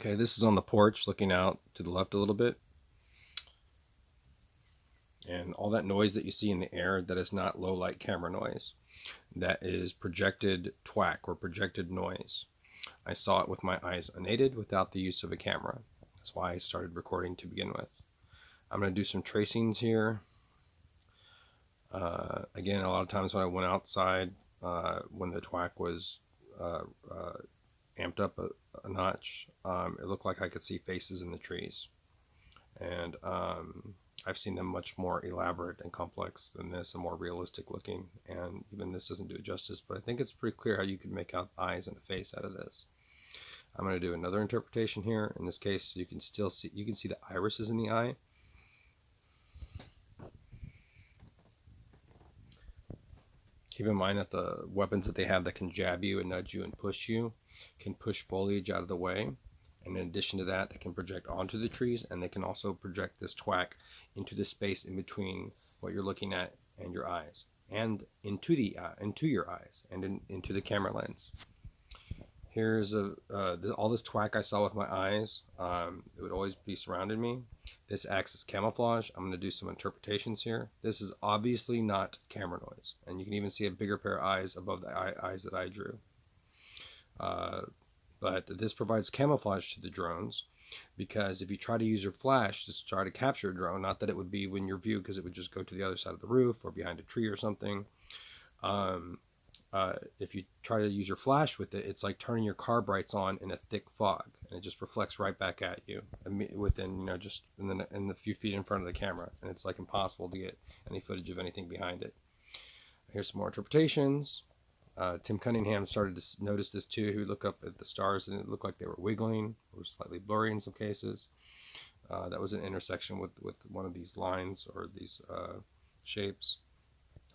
Okay, this is on the porch looking out to the left a little bit. And all that noise that you see in the air, that is not low light camera noise. That is projected twack or projected noise. I saw it with my eyes unaided without the use of a camera. That's why I started recording to begin with. I'm going to do some tracings here. Again, a lot of times when I went outside, when the twack was uh, uh, amped up a notch, it looked like I could see faces in the trees. And I've seen them much more elaborate and complex than this and more realistic looking, and even this doesn't do it justice, but I think it's pretty clear how you can make out eyes and a face out of this. I'm going to do another interpretation here. In this case, you can still see, you can see the irises in the eye. Keep in mind that the weapons that they have that can jab you and nudge you and push you can push foliage out of the way. And in addition to that, they can project onto the trees, and they can also project this twack into the space in between what you're looking at and your eyes, and into your eyes, and into the camera lens. Here's all this twack I saw with my eyes. It would always be surrounding me. This acts as camouflage. I'm going to do some interpretations here. This is obviously not camera noise, and you can even see a bigger pair of eyes above the eyes that I drew. But this provides camouflage to the drones, because if you try to use your flash to try to capture a drone, not that it would be in your view because it would just go to the other side of the roof or behind a tree or something. If you try to use your flash with it, it's like turning your car brights on in a thick fog, and it just reflects right back at you within, just in the few feet in front of the camera, and it's like impossible to get any footage of anything behind it. Here's some more interpretations. Tim Cunningham started to notice this too. He would look up at the stars and it looked like they were wiggling or slightly blurry in some cases. That was an intersection with one of these lines or these shapes.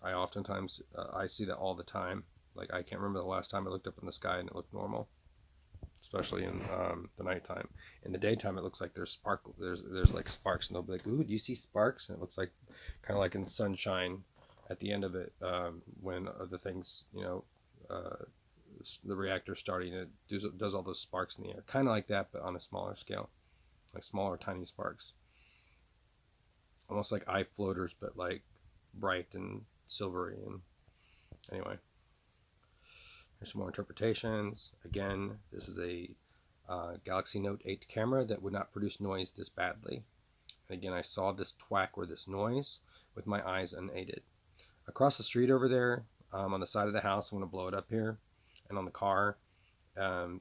I oftentimes I see that all the time. Like, I can't remember the last time I looked up in the sky and it looked normal, especially in the nighttime. In the daytime, it looks like there's sparkle. There's like sparks, and they'll be like, "Ooh, do you see sparks?" And it looks like kind of like in sunshine at the end of it, when the things, the reactor starting, it does all those sparks in the air, kind of like that, but on a smaller scale, like smaller, tiny sparks, almost like eye floaters, but like bright and silvery. And anyway, here's some more interpretations. Again, this is a Galaxy Note 8 camera that would not produce noise this badly. And again, I saw this twack or this noise with my eyes unaided. Across the street over there, on the side of the house, I'm going to blow it up here, and on the car,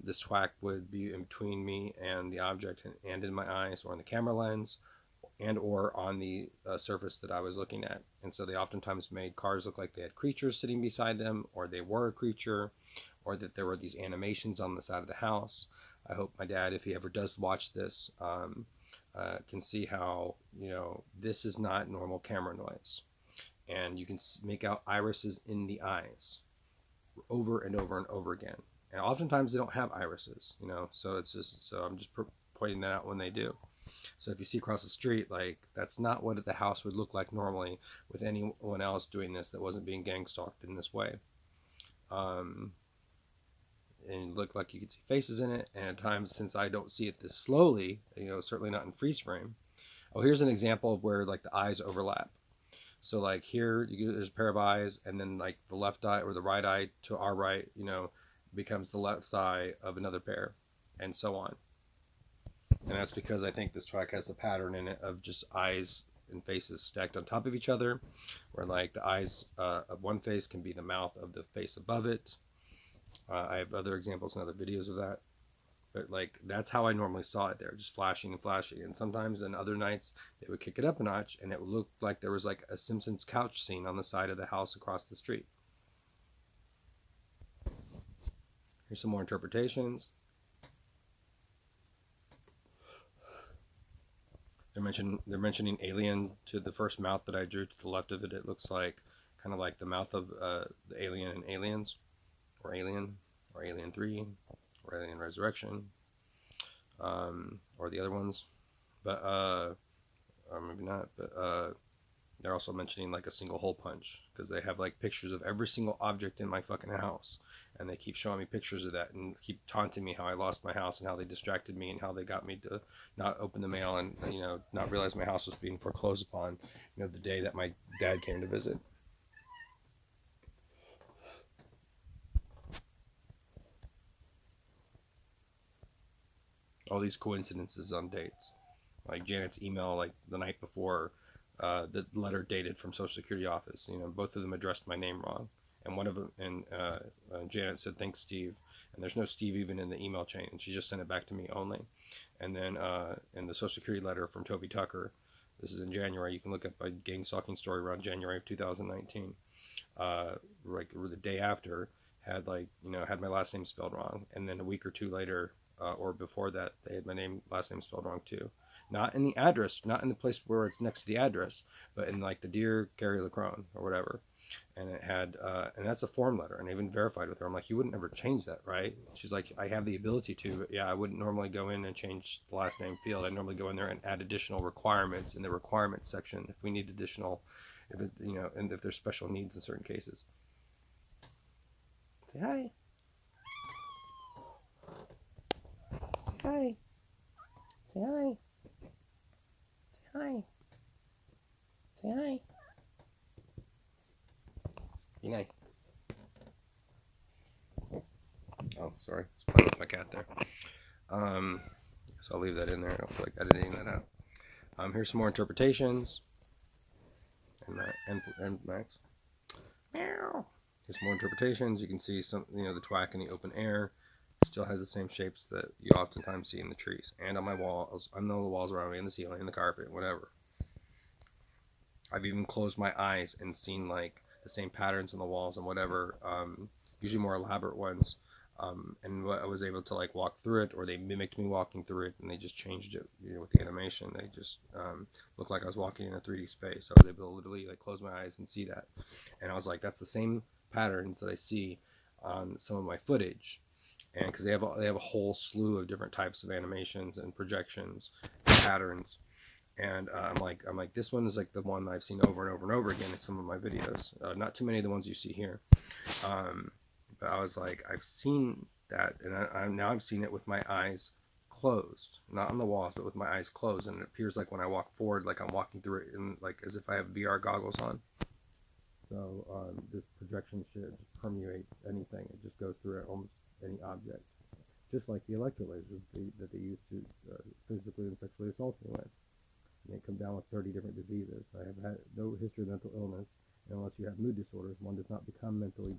this twack would be in between me and the object, and in my eyes, or in the camera lens, and or on the surface that I was looking at. And so they oftentimes made cars look like they had creatures sitting beside them, or they were a creature, or that there were these animations on the side of the house. I hope my dad, if he ever does watch this, can see how, this is not normal camera noise. And you can make out irises in the eyes over and over and over again. And oftentimes they don't have irises, so it's just, so I'm just pointing that out when they do. So if you see across the street, like, that's not what the house would look like normally with anyone else doing this that wasn't being gang stalked in this way. And it looked like you could see faces in it, and at times, since I don't see it this slowly, certainly not in freeze frame. Oh, here's an example of where, like, the eyes overlap. So like here, there's a pair of eyes, and then like the left eye or the right eye to our right, becomes the left eye of another pair, and so on. And that's because I think this track has the pattern in it of just eyes and faces stacked on top of each other, where like the eyes of one face can be the mouth of the face above it. I have other examples and other videos of that. But like, that's how I normally saw it there, just flashing and flashing. And sometimes in other nights they would kick it up a notch, and it would look like there was like a Simpsons couch scene on the side of the house across the street. Here's some more interpretations. They're mentioning alien to the first mouth that I drew to the left of it. It looks like kind of like the mouth of the alien in Aliens, or Alien, or Alien 3, or Alien Resurrection, or the other ones. But or maybe not. But They're also mentioning like a single hole punch because they have like pictures of every single object in my fucking house, and they keep showing me pictures of that and keep taunting me how I lost my house and how they distracted me and how they got me to not open the mail and not realize my house was being foreclosed upon, the day that my dad came to visit. All these coincidences on dates, like Janet's email like the night before, the letter dated from Social Security office. Both of them addressed my name wrong, and one of them, and Janet said thanks Steve, and there's no Steve even in the email chain, and she just sent it back to me only. And then in the Social Security letter from Toby Tucker, this is in January. You can look up a gang stalking story around January of 2019. Like the day after, had had my last name spelled wrong, and then a week or two later, or before that, they had my last name spelled wrong too. Not in the address, not in the place where it's next to the address, but in like the Dear Gary Lacrone or whatever. And it had, and that's a form letter, and I even verified with her. I'm like, you wouldn't ever change that, right? She's like, I have the ability to, but yeah, I wouldn't normally go in and change the last name field. I normally go in there and add additional requirements in the requirements section if we need additional, if it, and if there's special needs in certain cases. Say hi. Say hi. Say hi. Say hi. Say hi. Be nice. Oh, sorry. I was playing with my cat there. So I'll leave that in there. I don't feel like editing that out. Here's some more interpretations. And Max. Meow. Here's some more interpretations. You can see some, the twack in the open air still has the same shapes that you oftentimes see in the trees and on my walls. I know the walls around me, and the ceiling, and the carpet, whatever. I've even closed my eyes and seen like the same patterns on the walls and whatever, usually more elaborate ones. And I was able to like walk through it, or they mimicked me walking through it, and they just changed it, with the animation. They just looked like I was walking in a 3D space. I was able to literally like close my eyes and see that, and I was like, that's the same patterns that I see on some of my footage, and because they have a whole slew of different types of animations and projections and patterns. And I'm like, this one is like the one I've seen over and over and over again in some of my videos. Not too many of the ones you see here. But I was like, I've seen that, and now I'm seeing it with my eyes closed, not on the walls, but with my eyes closed, and it appears like when I walk forward, like I'm walking through it, in, like as if I have VR goggles on. So this projection should just permeate anything; it just goes through almost any object, just like the electrolasers that they use to physically and sexually assault me with. And they come down with 30 different diseases. I have had no history of mental illness, and unless you have mood disorders, one does not become mentally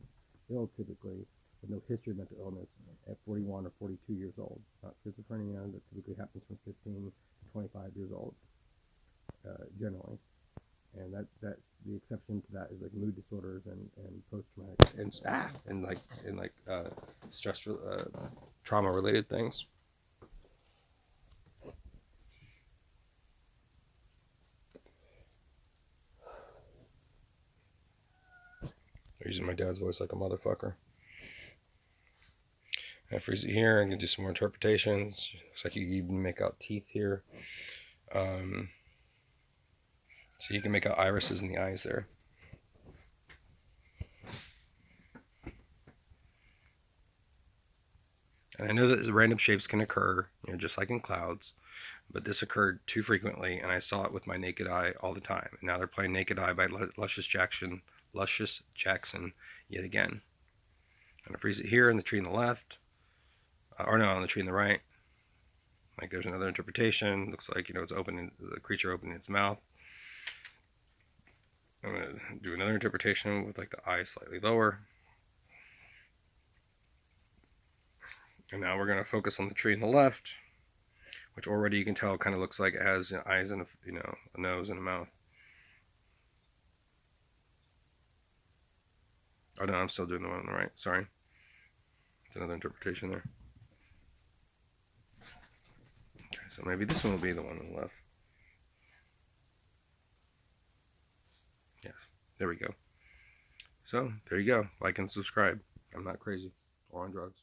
ill typically with no history of mental illness at 41 or 42 years old. Not schizophrenia, that typically happens from 15 to 25 years old, generally. And that the exception to that is like mood disorders and post-traumatic and stress trauma related things. They're using my dad's voice like a motherfucker. I freeze it here. I can do some more interpretations. Looks like you can even make out teeth here. So you can make out irises in the eyes there. And I know that random shapes can occur, just like in clouds, but this occurred too frequently, and I saw it with my naked eye all the time. And now they're playing Naked Eye by Luscious Jackson yet again. I'm going to freeze it here in the tree on the left, or no, on the tree on the right. Like there's another interpretation. Looks like, it's opening, the creature opening its mouth. I'm going to do another interpretation with like the eye slightly lower. And now we're going to focus on the tree on the left, which already you can tell kind of looks like it has eyes and a nose and a mouth. Oh no, I'm still doing the one on the right. Sorry. It's another interpretation there. Okay, so maybe this one will be the one on the left. Yes, there we go. So, there you go. Like and subscribe. I'm not crazy or on drugs.